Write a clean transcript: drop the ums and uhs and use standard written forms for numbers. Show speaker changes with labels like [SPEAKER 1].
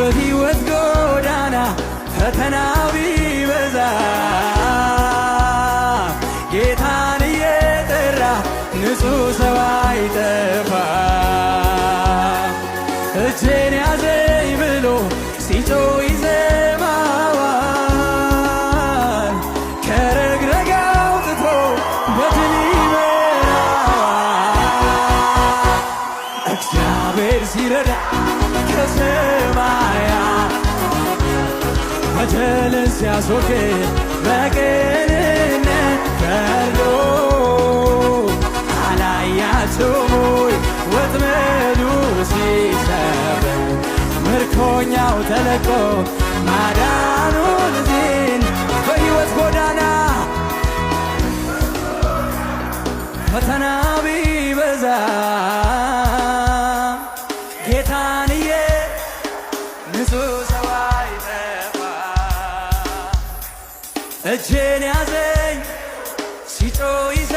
[SPEAKER 1] በሕይወት ጎዳና ፈተናው ቢበዛ ጌታን እየጠራ ንጹሕ ሰው አይጠፋ። እጄን ያዘኝ ብሎ ሲጮህ ይሰማዋል። ከረግረግ አውጥቶ በድል ይመራዋል። እግዚአብሔር ሲረዳ ከሰማያት በደልን ሲያስወግድ በቅንነት ፈርዶ አላያችሁም ወይ ወጥመዱ ሲሰበር ምርኮኛው ተለቆ ማዳኑን ዜን በሕይወት ጎዳና ፈተና ቢበዛ ጌታንዬ ንጹሕ ሰው አይጠፋ። እጄን ያዘኝ ሲጮህ ይዘ